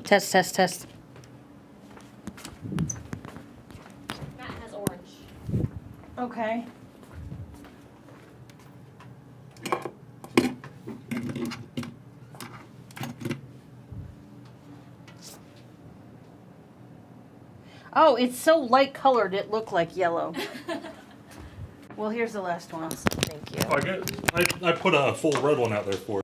Test, test, test. Matt has orange. Okay. Oh, it's so light colored it looked like yellow. Well, here's the last one. Thank you. I put a full red one out there for you.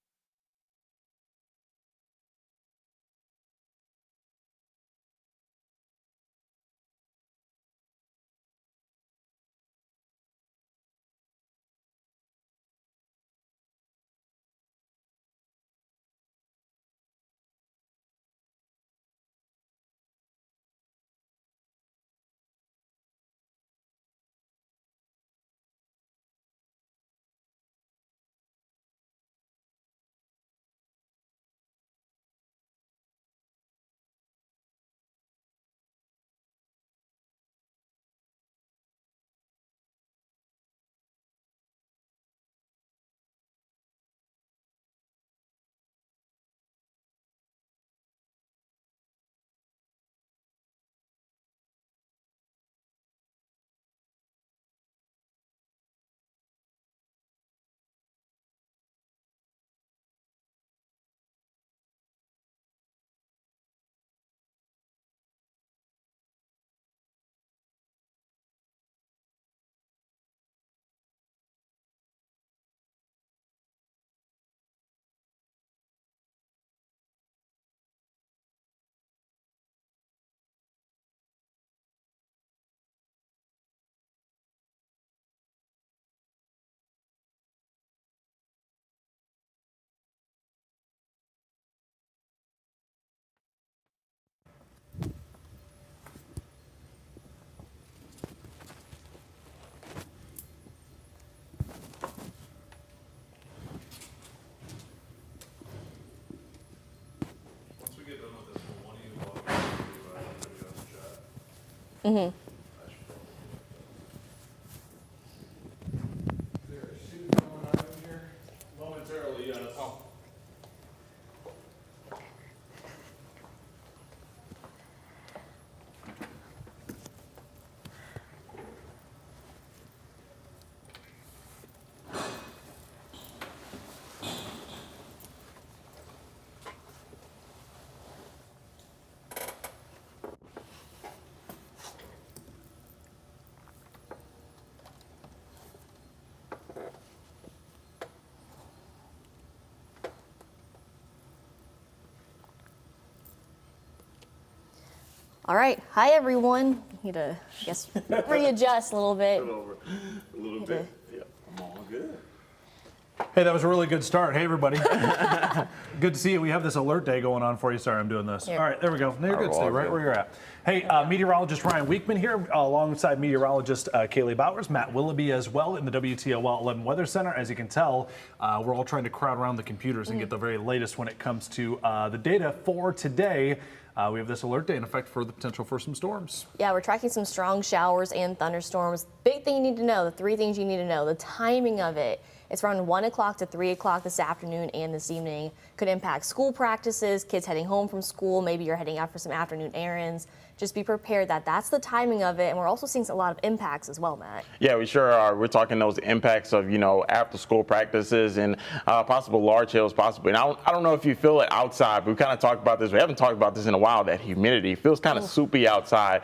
Once we get done with this, will one of you log into WTOL chat? Mm-hmm. There a shoot going on in here? Momentarily, yes. Oh. All right. Hi, everyone. Need to, I guess, readjust a little bit. Over a little bit. Yeah, I'm all good. Hey, that was a really good start. Hey, everybody. Good to see you. We have this alert day going on for you. Sorry, I'm doing this. Here. All right, there we go. No, you're good. Stay right where you're at. Hey, meteorologist Ryan Weekman here, alongside meteorologist Kaylee Bowers, Matt Willoughby as well in the WTOL 11 Weather Center. As you can tell, we're all trying to crowd around the computers and get the very latest when it comes to the data for today. We have this alert day in effect for the potential for some storms. Yeah, we're tracking some strong showers and thunderstorms. Big thing you need to know, the three things you need to know, the timing of it. It's around 1 o'clock to 3 o'clock this afternoon and this evening. Could impact school practices, kids heading home from school. Maybe you're heading out for some afternoon errands. Just be prepared that that's the timing of it. And we're also seeing a lot of impacts as well, Matt. Yeah, we sure are. We're talking those impacts of, after school practices and possible large hails possibly. And I don't know if you feel it outside, but we kind of talked about this. We haven't talked about this in a while, that humidity. Feels kind of soupy outside.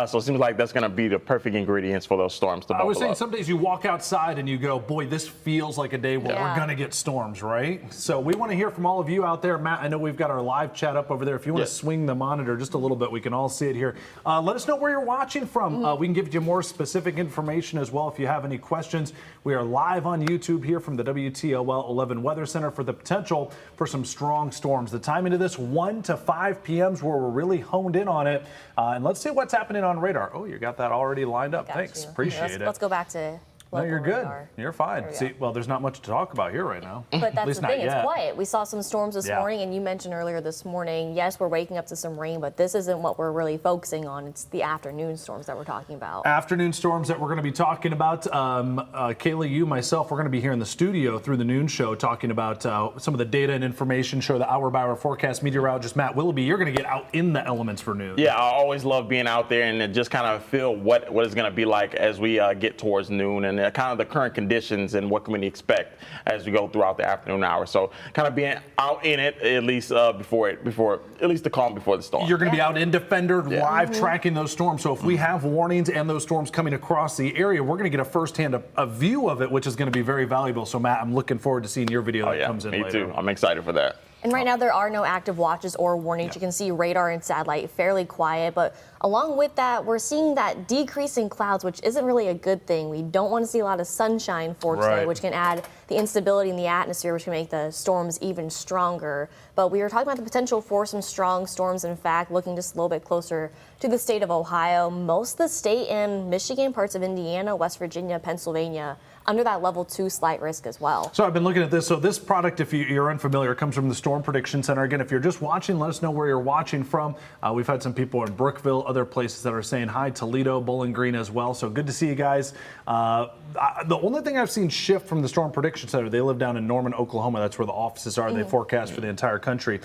So it seems like that's going to be the perfect ingredients for those storms to bubble I was saying up. some days you walk outside and you go, boy, this feels like a day where we're going to get storms, right? So we want to hear from all of you out there. Matt, I know we've got our live chat up over there. If you want to swing the monitor just a little bit, we can all see it here. Let us know where you're watching from. We can give you more specific information as well if you have any questions. We are live on YouTube here from the WTOL 11 Weather Center for the potential for some strong storms. The timing of this 1 to 5 p.m. is where we're really honed in on it. And let's see what's happening on radar. Oh, you got that already lined up. Thanks. Appreciate it. Let's go back to No, you're good. radar. You're fine. There we See, go. well, there's not much to talk about here right now. But At that's least the not thing, it's yet. quiet. We saw some storms this Yeah. morning, and you mentioned earlier this morning, yes, we're waking up to some rain, but this isn't what we're really focusing on. It's the afternoon storms that we're talking about. Afternoon storms that we're going to be talking about. Kayla, you, myself, we're going to be here in the studio through the noon show talking about some of the data and information, show the hour-by-hour forecast. Meteorologist Matt Willoughby, you're going to get out in the elements for noon. Yeah, I always love being out there and just kind of feel what it's going to be like as we get towards noon and kind of the current conditions and what can we expect as we go throughout the afternoon hours. So kind of being out in it at least before at least the calm before the storm. You're going to be out in Defender live Mm-hmm. tracking those storms. So if we have warnings and those storms coming across the area, we're going to get a firsthand a view of it, which is going to be very valuable. So Matt, I'm looking forward to seeing your video that comes in me later. too. I'm excited for that. And right now, there are no active watches or warnings. You can see radar and satellite fairly quiet. But along with that, we're seeing that decrease in clouds, which isn't really a good thing. We don't want to see a lot of sunshine for today, Right. which can add the instability in the atmosphere, which can make the storms even stronger. But we were talking about the potential for some strong storms. In fact, looking just a little bit closer to the state of Ohio, most of the state and Michigan, parts of Indiana, West Virginia, Pennsylvania, under that level 2 slight risk as well. So I've been looking at this. So this product, if you're unfamiliar, comes from the Storm Prediction Center. Again, if you're just watching, let us know where you're watching from. We've had some people in Brookville, other places that are saying hi, Toledo, Bowling Green as well. So good to see you guys. The only thing I've seen shift from the Storm Prediction Center, they live down in Norman, Oklahoma. That's where the offices are. They forecast for the entire country.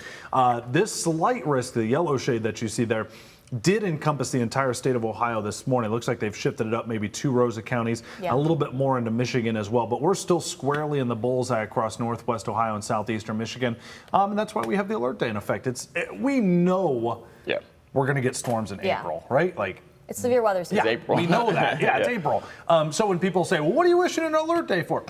This slight risk, the yellow shade that you see there, did encompass the entire state of Ohio this morning. It looks like they've shifted it up maybe 2 rows of counties, Yeah. a little bit more into Michigan as well. But we're still squarely in the bullseye across northwest Ohio and southeastern Michigan. And that's why we have the alert day in effect. We know we're going to get storms in Yeah. April, right? Like, It's severe weather season. yeah, April. we know that. Yeah, it's April. So when people say, well, what are you wishing an alert day for?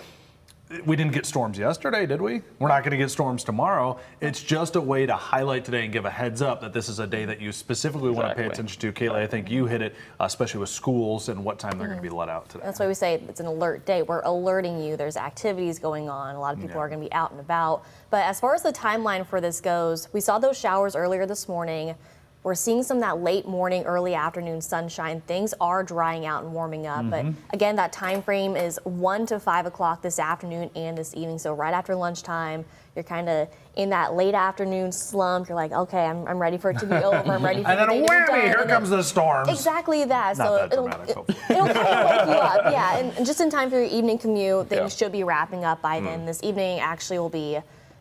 We didn't get storms yesterday, did we? We're not going to get storms tomorrow. It's just a way to highlight today and give a heads up that this is a day that you specifically want to pay attention to. Kayla, I think you hit it, especially with schools and what time they're going to be let out today. That's why we say it's an alert day. We're alerting you. There's activities going on. A lot of people are going to be out and about. But as far as the timeline for this goes, we saw those showers earlier this morning. We're seeing some of that late morning, early afternoon sunshine. Things are drying out and warming up. But again, that time frame is 1 to 5 o'clock this afternoon and this evening. So right after lunchtime, you're kind of in that late afternoon slump. You're like, okay, I'm ready for it to be over. I'm ready for And the then day to be whammy, done. here And comes the storms. Exactly that. Not So that it'll dramatic, hopefully. kind of wake you up. Yeah, and just in time for your evening commute, things Yeah. should be wrapping up by then. This evening actually will be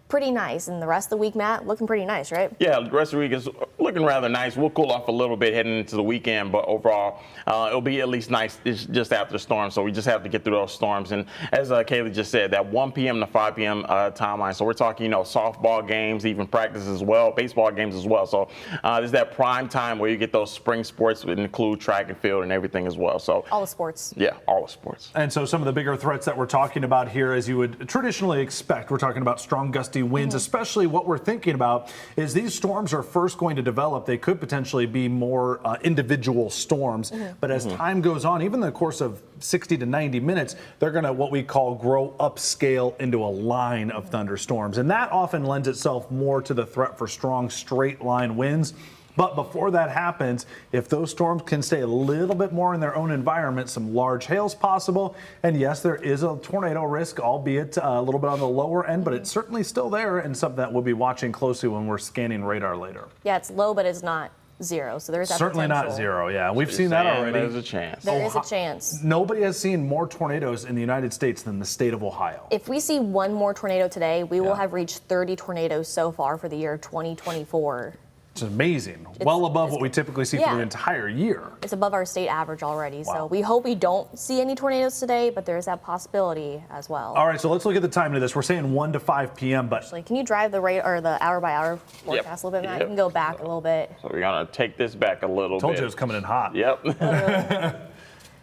pretty nice. And the rest of the week, Matt, looking pretty nice, right? Yeah, the rest of the week is looking rather nice. We'll cool off a little bit heading into the weekend, but overall, it'll be at least nice just after the storm. So we just have to get through those storms. And as Kaylee just said, that 1 p.m. to 5 p.m. Timeline. So we're talking, softball games, even practice as well, baseball games as well. So there's that prime time where you get those spring sports that include track and field and everything as well. So All the sports. yeah, all the sports. And so some of the bigger threats that we're talking about here, as you would traditionally expect, we're talking about strong gusty winds, especially what we're thinking about is these storms are first going to develop. They could potentially be more individual storms, but as time goes on, even in the course of 60 to 90 minutes, they're going to what we call grow upscale into a line of thunderstorms. And that often lends itself more to the threat for strong straight line winds. But before that happens, if those storms can stay a little bit more in their own environment, some large hail's possible. And yes, there is a tornado risk, albeit a little bit on the lower end, but it's certainly still there and something that we'll be watching closely when we're scanning radar later. Yeah, it's low, but it's not zero. So there's that Certainly not potential. zero, yeah. We've seen that already. There's a chance. There is a chance. Nobody has seen more tornadoes in the United States than the state of Ohio. If we see one more tornado today, we will Yeah. have reached 30 tornadoes so far for the year 2024. It's amazing. Well above what we typically see for yeah. the entire year. It's above our state average already. Wow. So we hope we don't see any tornadoes today, but there is that possibility as well. All right, so let's look at the time to this. We're saying 1 to 5 p.m., but Actually, can you drive the rate or the hour by hour forecast a little bit, Matt? You can go back a little bit. So we're gonna take this back a little told bit. you it was coming in hot. Yep.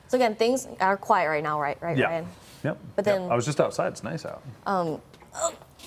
So again, things are quiet right now, right, Yeah. Ryan? Yep. But Yep. then- I was just outside. It's nice out.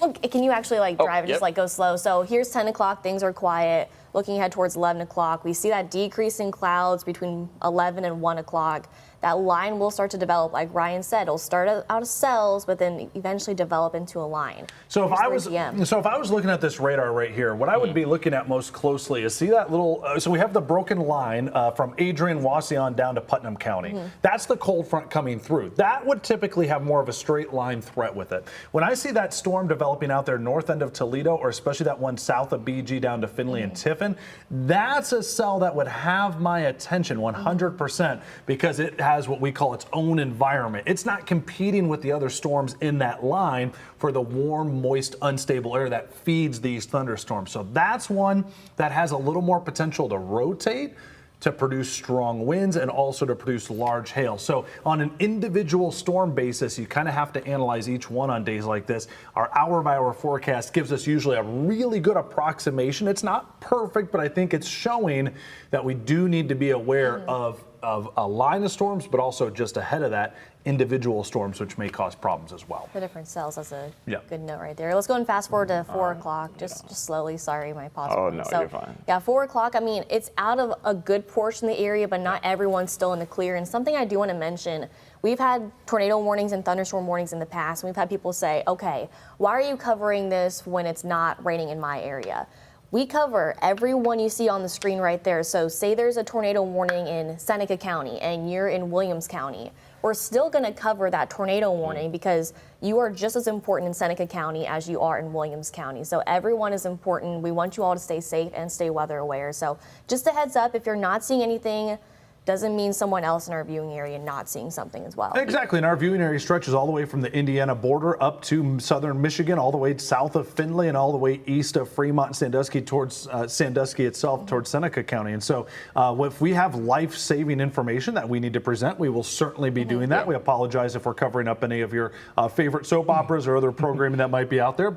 Look, can you actually drive and just yep. go slow? So here's 10 o'clock. Things are quiet. looking ahead towards 11 o'clock, we see that decrease in clouds between 11 and 1 o'clock. That line will start to develop, like Ryan said. It'll start out of cells, but then eventually develop into a line. So if Here's 3 p.m. I was looking at this radar right here, what I would be looking at most closely is see that little. So we have the broken line from Adrian Wasion down to Putnam County. That's the cold front coming through. That would typically have more of a straight line threat with it. When I see that storm developing out there north end of Toledo, or especially that one south of BG down to Findlay and Tiffin, that's a cell that would have my attention 100% because it has what we call its own environment. It's not competing with the other storms in that line for the warm, moist, unstable air that feeds these thunderstorms. So that's one that has a little more potential to rotate, to produce strong winds, and also to produce large hail. So on an individual storm basis, you kind of have to analyze each one on days like this. Our hour-by-hour forecast gives us usually a really good approximation. It's not perfect, but I think it's showing that we do need to be aware of a line of storms, but also just ahead of that, individual storms, which may cause problems as well. The different cells, that's a Yeah. good note right there. Let's go and fast forward to 4 o'clock, just slowly. Sorry, my pause. Oh, button. no, So, you're fine. Yeah, 4 o'clock, I mean, it's out of a good portion of the area, but not everyone's still in the clear. And something I do want to mention, we've had tornado warnings and thunderstorm warnings in the past, and we've had people say, okay, why are you covering this when it's not raining in my area? We cover every one you see on the screen right there. So say there's a tornado warning in Seneca County and you're in Williams County. We're still going to cover that tornado warning because you are just as important in Seneca County as you are in Williams County. So everyone is important. We want you all to stay safe and stay weather aware. So just a heads up, if you're not seeing anything, doesn't mean someone else in our viewing area not seeing something as well. Exactly, and our viewing area stretches all the way from the Indiana border up to southern Michigan, all the way south of Findlay, and all the way east of Fremont and Sandusky towards Sandusky itself, towards Seneca County. And so if we have life-saving information that we need to present, we will certainly be doing that. We apologize if we're covering up any of your favorite soap operas or other programming that might be out there.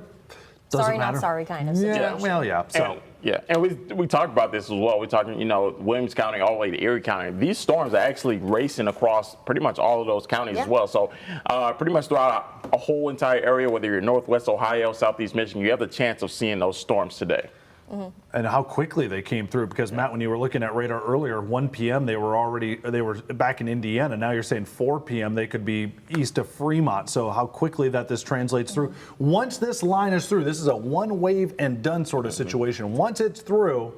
Doesn't Sorry, matter. not sorry kind of Yeah, situation. well, yeah. So. And we talked about this as well. We're talking, Williams County all the way to Erie County. These storms are actually racing across pretty much all of those counties as well. So pretty much throughout a whole entire area, whether you're Northwest Ohio, Southeast Michigan, you have the chance of seeing those storms today. And how quickly they came through, because Matt, when you were looking at radar earlier, 1 p.m. they were back in Indiana. Now you're saying 4 p.m. they could be east of Fremont. So how quickly that this translates through. Once this line is through, this is a one wave and done sort of situation. Once it's through,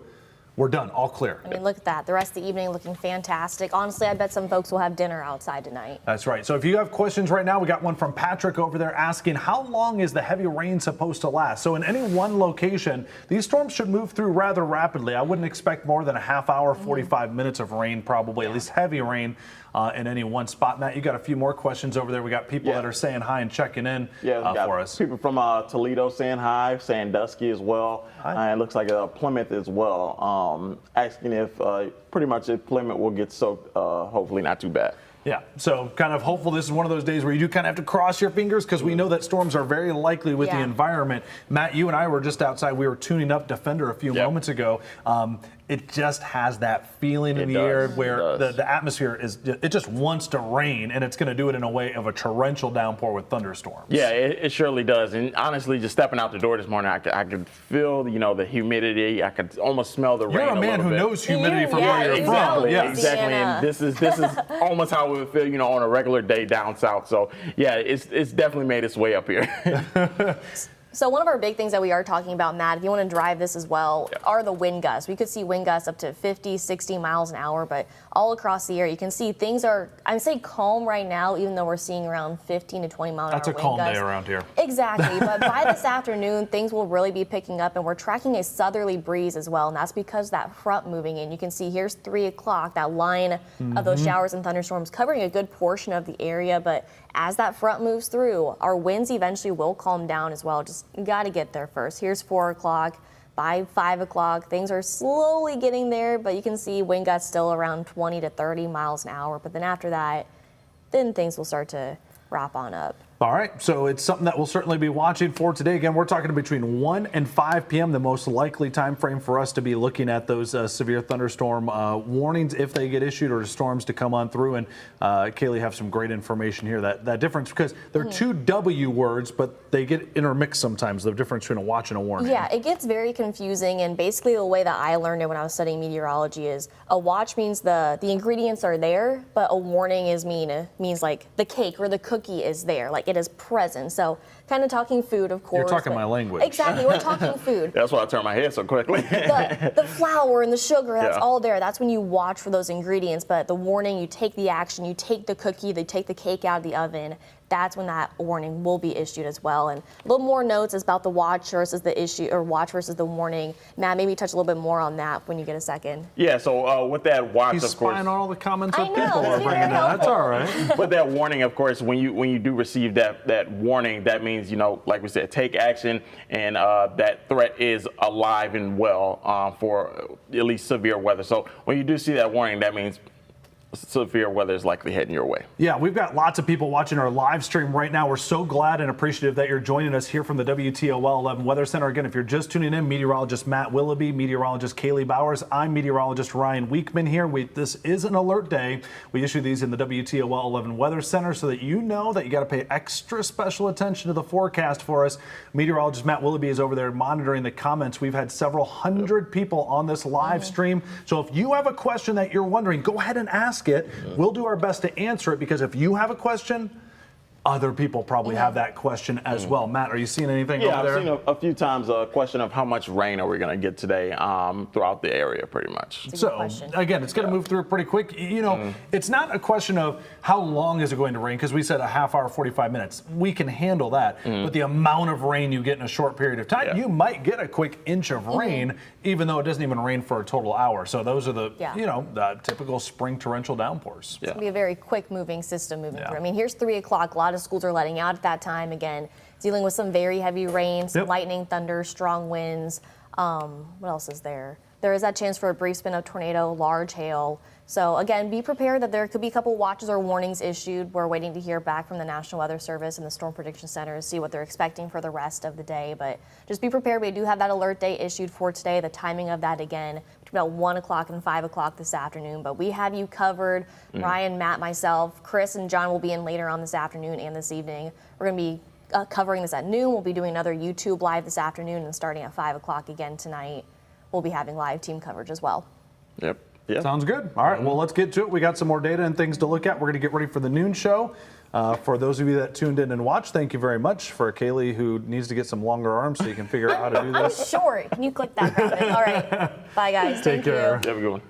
we're done, all clear. I mean, look at that. The rest of the evening looking fantastic. Honestly, I bet some folks will have dinner outside tonight. That's right. So if you have questions right now, we got one from Patrick over there asking, how long is the heavy rain supposed to last? So in any one location, these storms should move through rather rapidly. I wouldn't expect more than a half hour, 45 minutes of rain, probably, at least heavy rain in any one spot. Matt, you got a few more questions over there. We got people that are saying hi and checking in for us. People from Toledo saying hi, Sandusky as well, and it looks like Plymouth as well. Asking if pretty much if Plymouth will get soaked, hopefully not too bad. Yeah, so kind of hopeful this is one of those days where you do kind of have to cross your fingers because we know that storms are very likely with the environment. Matt, you and I were just outside. We were tuning up Defender a few moments ago. It just has that feeling in the air where the atmosphere it just wants to rain, and it's going to do it in a way of a torrential downpour with thunderstorms. Yeah, it surely does. And honestly, just stepping out the door this morning, I could feel the humidity. I could almost smell the rain. You're a man who knows humidity from where you're exactly, from. Yeah, exactly. And this is almost how we would feel, on a regular day down south. So yeah, it's definitely made its way up here. So one of our big things that we are talking about, Matt, if you want to drive this as well, are the wind gusts. We could see wind gusts up to 50, 60 miles an hour, but all across the area, you can see things are, I'd say calm right now, even though we're seeing around 15 to 20 mile an hour That's a wind calm gusts. day around here. Exactly, but by this afternoon, things will really be picking up, and we're tracking a southerly breeze as well, and that's because that front moving in. You can see here's 3 o'clock, that line of those showers and thunderstorms covering a good portion of the area, but as that front moves through, our winds eventually will calm down as well. Just got to get there first. Here's 4 o'clock. By 5 o'clock, things are slowly getting there, but you can see wind gusts still around 20 to 30 miles an hour. But then after that, then things will start to wrap on up. All right, so it's something that we'll certainly be watching for today. Again, we're talking between 1 and 5 p.m., the most likely time frame for us to be looking at those severe thunderstorm warnings if they get issued, or storms to come on through. And Kaylee have some great information here. That difference, because they're two W words, but they get intermixed sometimes, the difference between a watch and a warning. Yeah, it gets very confusing, and basically the way that I learned it when I was studying meteorology is a watch means the ingredients are there, but a warning means like the cake or the cookie is there, like it is present. So kind of talking food, of course. You're talking my language. Exactly, we're talking food. That's why I turn my head so quickly. The flour and the sugar, that's Yeah. all there. That's when you watch for those ingredients. But the warning, you take the action, you take the cookie, they take the cake out of the oven. That's when that warning will be issued as well. And a little more notes is about the watch versus the issue, or watch versus the warning. Matt, maybe touch a little bit more on that when you get a second. Yeah, so with that watch, He's of course. spying on all the comments I that know, people it's are very bringing in. That's helpful. all right. With that warning, of course, when you do receive that warning, that means, like we said, take action, and that threat is alive and well for at least severe weather. So when you do see that warning, that means severe weather is likely heading your way. Yeah, we've got lots of people watching our live stream right now. We're so glad and appreciative that you're joining us here from the WTOL 11 Weather Center. Again, if you're just tuning in, meteorologist Matt Willoughby, meteorologist Kaylee Bowers, I'm meteorologist Ryan Weekman here. This is an alert day. We issue these in the WTOL 11 Weather Center so that you know that you got to pay extra special attention to the forecast for us. Meteorologist Matt Willoughby is over there monitoring the comments. We've had several hundred people on this live stream. So if you have a question that you're wondering, go ahead and ask it. We'll do our best to answer it, because if you have a question, other people probably have that question as well. Matt, are you seeing anything Yeah, over there? I've seen a few times a question of how much rain are we going to get today throughout the area, pretty much. It's a good So, question. again, it's going to move through pretty quick. It's not a question of how long is it going to rain, because we said a half hour, 45 minutes. We can handle that. But the amount of rain you get in a short period of time, you might get a quick inch of rain, even though it doesn't even rain for a total hour. So those are the, the typical spring torrential downpours. It's going to be a very quick moving system moving through. I mean, here's 3 o'clock. A lot of schools are letting out at that time. Again, dealing with some very heavy rain, some lightning, thunder, strong winds. What else is there? There is that chance for a brief spin of tornado, large hail. So again, be prepared that there could be a couple watches or warnings issued. We're waiting to hear back from the National Weather Service and the Storm Prediction Center to see what they're expecting for the rest of the day. But just be prepared. We do have that alert day issued for today. The timing of that, again, between about 1 o'clock and 5 o'clock this afternoon. But we have you covered. Ryan, Matt, myself, Chris, and John will be in later on this afternoon and this evening. We're going to be covering this at noon. We'll be doing another YouTube live this afternoon, and starting at 5 o'clock again tonight, we'll be having live team coverage as well. Yep. Yeah. Sounds good. All right, well, let's get to it. We got some more data and things to look at. We're going to get ready for the noon show. For those of you that tuned in and watched, thank you very much. For Kaylee, who needs to get some longer arms so you can figure out how to do I'm this. short. Can you click that graphic? All right. Bye, guys. Take care. You. Have a good one.